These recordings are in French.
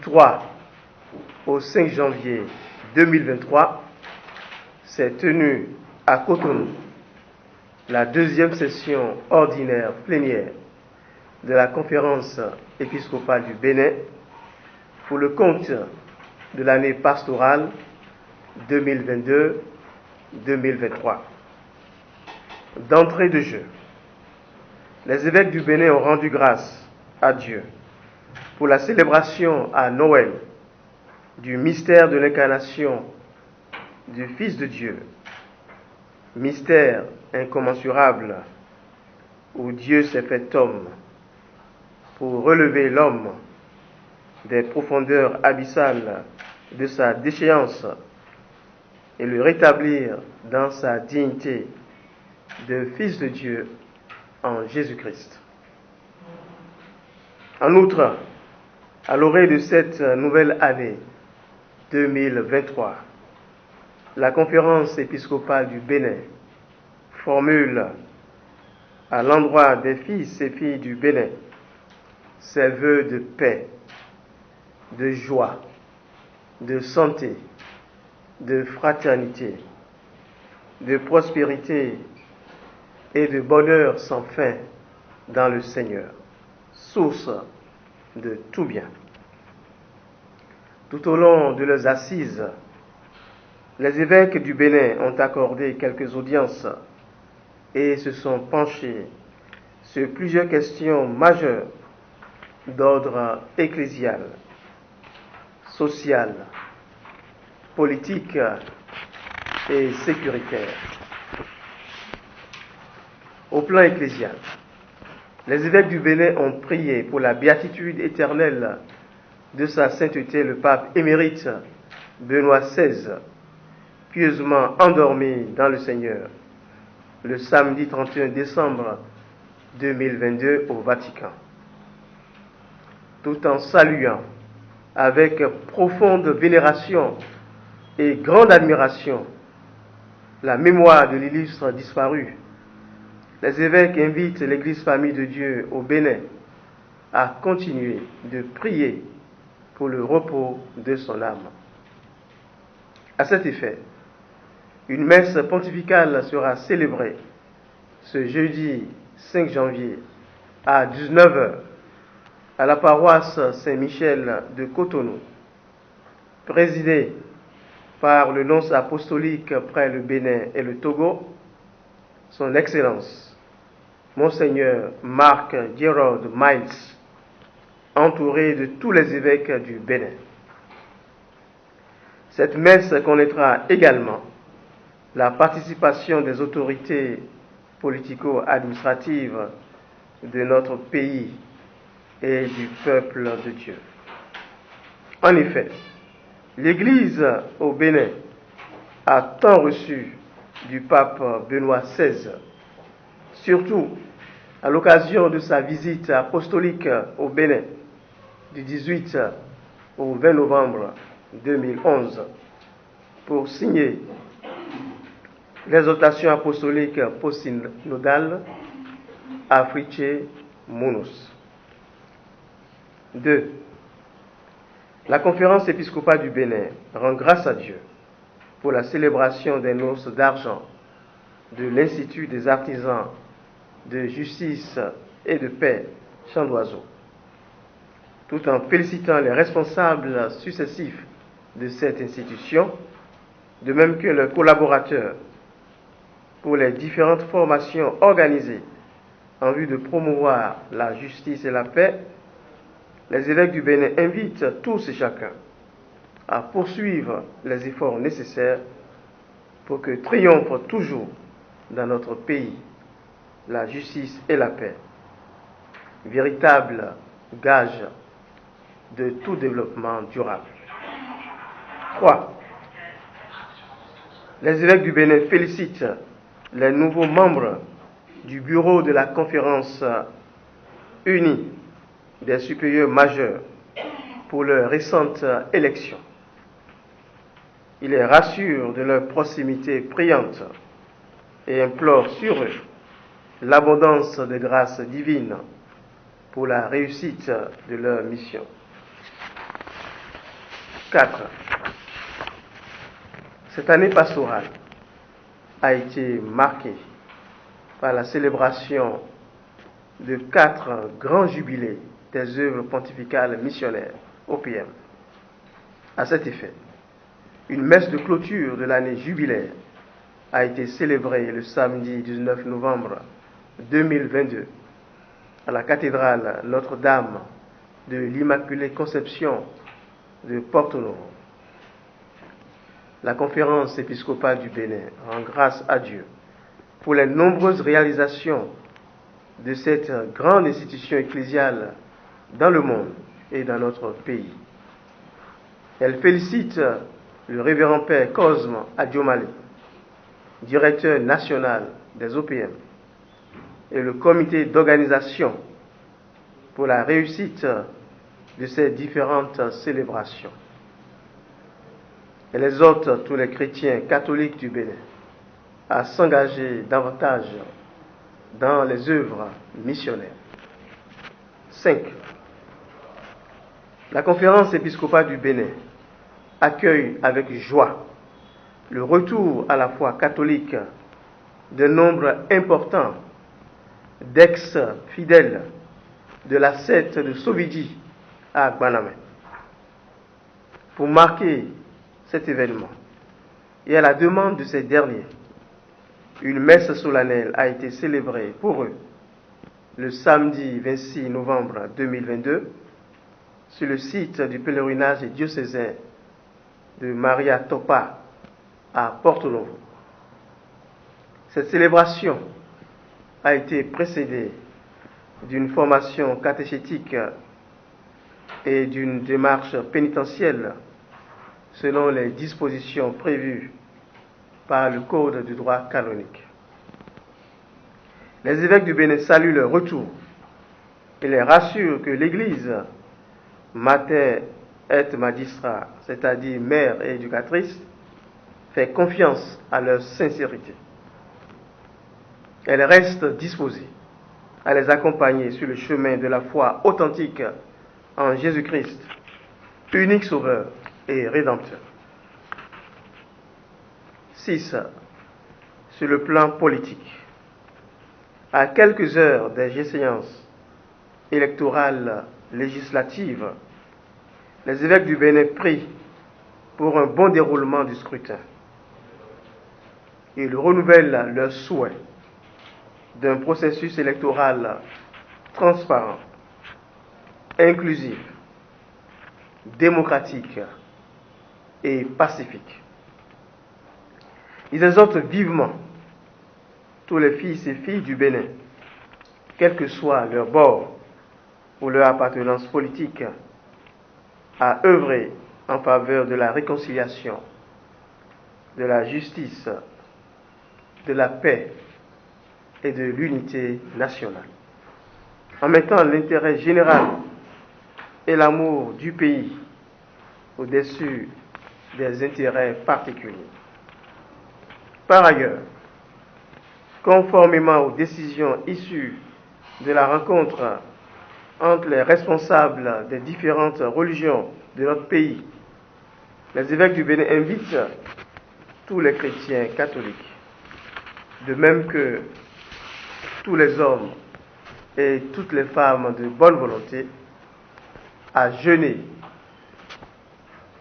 3 au 5 janvier 2023 s'est tenue à Cotonou la deuxième session ordinaire plénière de la conférence épiscopale du Bénin pour le compte de l'année pastorale 2022-2023. D'entrée de jeu, les évêques du Bénin ont rendu grâce à Dieu pour la célébration à Noël du mystère de l'incarnation du Fils de Dieu, mystère incommensurable où Dieu s'est fait homme pour relever l'homme des profondeurs abyssales de sa déchéance et le rétablir dans sa dignité de Fils de Dieu en Jésus-Christ. En outre, à l'orée de cette nouvelle année 2023, la conférence épiscopale du Bénin formule à l'endroit des fils et filles du Bénin ses vœux de paix, de joie, de santé, de fraternité, de prospérité et de bonheur sans fin dans le Seigneur, source de tout bien. Tout au long de leurs assises, les évêques du Bénin ont accordé quelques audiences et se sont penchés sur plusieurs questions majeures d'ordre ecclésial, social, politique et sécuritaire. Au plan ecclésial, les évêques du Bénin ont prié pour la béatitude éternelle de sa sainteté le pape émérite Benoît XVI, pieusement endormi dans le Seigneur le samedi 31 décembre 2022 au Vatican, tout en saluant avec profonde vénération et grande admiration la mémoire de l'illustre disparu. Les évêques invitent l'Église Famille de Dieu au Bénin à continuer de prier pour le repos de son âme. À cet effet, une messe pontificale sera célébrée ce jeudi 5 janvier à 19h à la paroisse Saint-Michel de Cotonou, présidée par le nonce apostolique près le Bénin et le Togo, son Excellence Monseigneur Marc Gerard Miles, entouré de tous les évêques du Bénin. Cette messe connaîtra également la participation des autorités politico-administratives de notre pays et du peuple de Dieu. En effet, l'Église au Bénin a tant reçu du pape Benoît XVI, surtout à l'occasion de sa visite apostolique au Bénin du 18 au 20 novembre 2011 pour signer l'exhortation apostolique post-synodale Africae Munus. 2. La conférence épiscopale du Bénin rend grâce à Dieu pour la célébration des noces d'argent de l'Institut des artisans de justice et de paix Champ d'Oiseau, tout en félicitant les responsables successifs de cette institution, de même que leurs collaborateurs, pour les différentes formations organisées en vue de promouvoir la justice et la paix. Les évêques du Bénin invitent tous et chacun à poursuivre les efforts nécessaires pour que triomphe toujours dans notre pays la justice et la paix, véritable gage de tout développement durable. 3. Les évêques du Bénin félicitent les nouveaux membres du bureau de la conférence unie des supérieurs majeurs pour leur récente élection. Il les rassure de leur proximité priante et implore sur eux l'abondance de grâces divines pour la réussite de leur mission. 4. Cette année pastorale a été marquée par la célébration de 4 grands jubilés des œuvres pontificales missionnaires OPM. À cet effet, une messe de clôture de l'année jubilaire a été célébrée le samedi 19 novembre 2022 à la cathédrale Notre-Dame de l'Immaculée Conception de Porto Novo. La conférence épiscopale du Bénin rend grâce à Dieu pour les nombreuses réalisations de cette grande institution ecclésiale dans le monde et dans notre pays. Elle félicite le révérend Père Cosme Adiomale, directeur national des OPM, et le comité d'organisation pour la réussite de ces différentes célébrations. Elle exhorte tous les chrétiens catholiques du Bénin à s'engager davantage dans les œuvres missionnaires. 5. La conférence épiscopale du Bénin accueille avec joie le retour à la foi catholique d'un nombre important d'ex-fidèles de la secte de Sovidi à Gbanamé. Pour marquer cet événement, et à la demande de ces derniers, une messe solennelle a été célébrée pour eux le samedi 26 novembre 2022 sur le site du pèlerinage diocésain de Maria Topa à Porto Novo. Cette célébration a été précédée d'une formation catéchétique et d'une démarche pénitentielle selon les dispositions prévues par le Code du droit canonique. Les évêques du Bénin saluent leur retour et les rassurent que l'Église, mater et magistra, c'est-à-dire mère et éducatrice, fait confiance à leur sincérité. Elle reste disposée à les accompagner sur le chemin de la foi authentique en Jésus-Christ, unique sauveur et rédempteur. 6. Sur le plan politique, à quelques heures des échéances électorales législatives, les évêques du Bénin prient pour un bon déroulement du scrutin. Ils renouvellent leur souhait d'un processus électoral transparent, inclusif, démocratique et pacifique. Ils exhortent vivement tous les fils et filles du Bénin, quel que soit leur bord ou leur appartenance politique, à œuvrer en faveur de la réconciliation, de la justice, de la paix et de l'unité nationale, en mettant l'intérêt général et l'amour du pays au-dessus des intérêts particuliers. Par ailleurs, conformément aux décisions issues de la rencontre entre les responsables des différentes religions de notre pays, les évêques du Bénin invitent tous les chrétiens catholiques, de même que tous les hommes et toutes les femmes de bonne volonté, à jeûner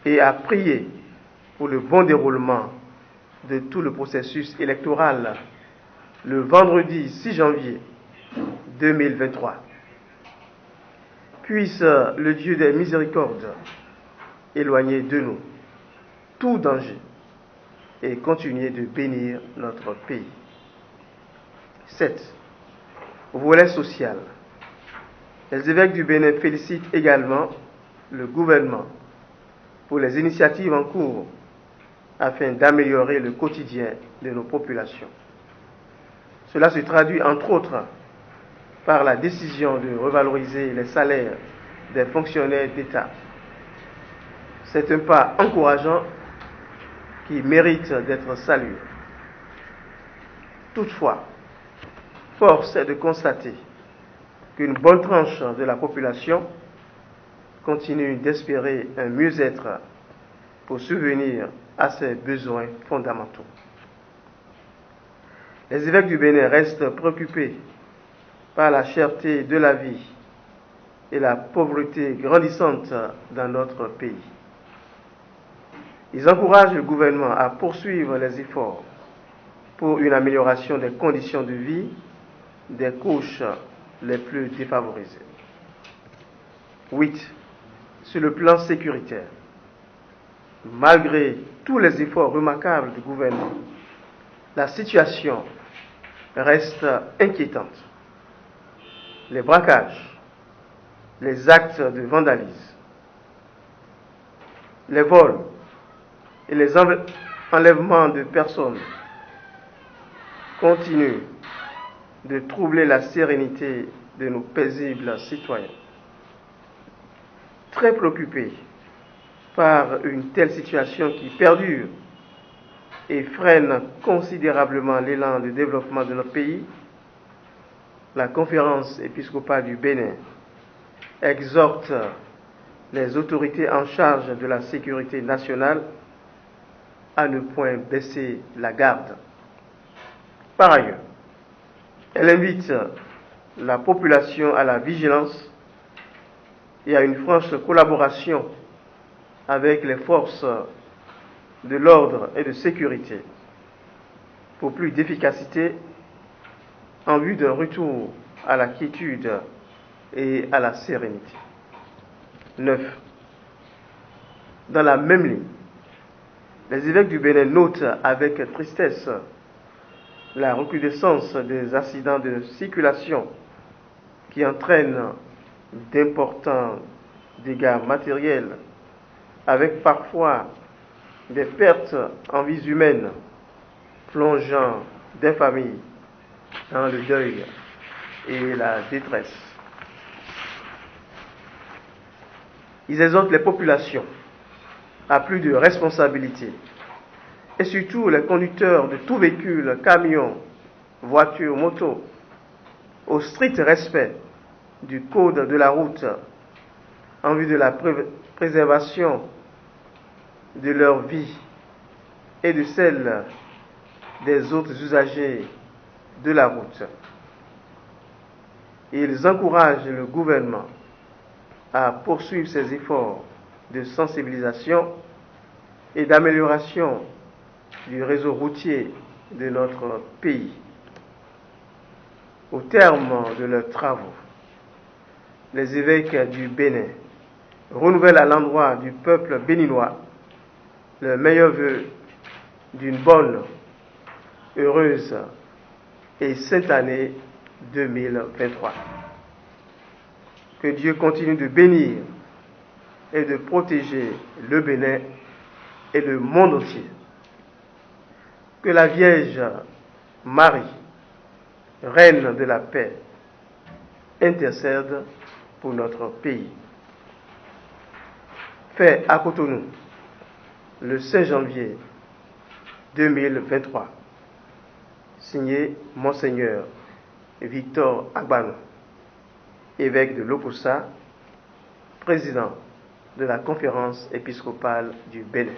et à prier pour le bon déroulement de tout le processus électoral le vendredi 6 janvier 2023. Puisse le Dieu des miséricordes éloigner de nous tout danger et continuer de bénir notre pays. 7. Volet social. Les évêques du Bénin félicitent également le gouvernement pour les initiatives en cours afin d'améliorer le quotidien de nos populations. Cela se traduit entre autres par la décision de revaloriser les salaires des fonctionnaires d'État. C'est un pas encourageant qui mérite d'être salué. Toutefois, force est de constater qu'une bonne tranche de la population continue d'espérer un mieux-être pour subvenir à ses besoins fondamentaux. Les évêques du Bénin restent préoccupés par la cherté de la vie et la pauvreté grandissante dans notre pays. Ils encouragent le gouvernement à poursuivre les efforts pour une amélioration des conditions de vie des couches les plus défavorisées. 8. Sur le plan sécuritaire, malgré tous les efforts remarquables du gouvernement, la situation reste inquiétante. Les braquages, les actes de vandalisme, les vols et les enlèvements de personnes continuent de troubler la sérénité de nos paisibles citoyens. Très préoccupés par une telle situation qui perdure et freine considérablement l'élan de développement de notre pays, la Conférence épiscopale du Bénin exhorte les autorités en charge de la sécurité nationale à ne point baisser la garde. Par ailleurs, elle invite la population à la vigilance et à une franche collaboration avec les forces de l'ordre et de sécurité pour plus d'efficacité en vue d'un retour à la quiétude et à la sérénité. 9. Dans la même ligne, les évêques du Bénin notent avec tristesse la recrudescence des accidents de circulation qui entraînent d'importants dégâts matériels, avec parfois des pertes en vies humaines, plongeant des familles dans le deuil et la détresse. Ils exhortent les populations à plus de responsabilité, et surtout les conducteurs de tout véhicule, camions, voitures, motos, au strict respect du code de la route en vue de la préservation de leur vie et de celle des autres usagers de la route. Ils encouragent le gouvernement à poursuivre ses efforts de sensibilisation et d'amélioration du réseau routier de notre pays. Au terme de leurs travaux, les évêques du Bénin renouvellent à l'endroit du peuple béninois le meilleur vœu d'une bonne, heureuse et sainte année 2023. Que Dieu continue de bénir et de protéger le Bénin et le monde entier. Que la Vierge Marie, Reine de la paix, intercède pour notre pays. Fait à Cotonou, le 5 janvier 2023. Signé Monseigneur Victor Agbanou, évêque de Lokossa, président de la Conférence épiscopale du Bénin.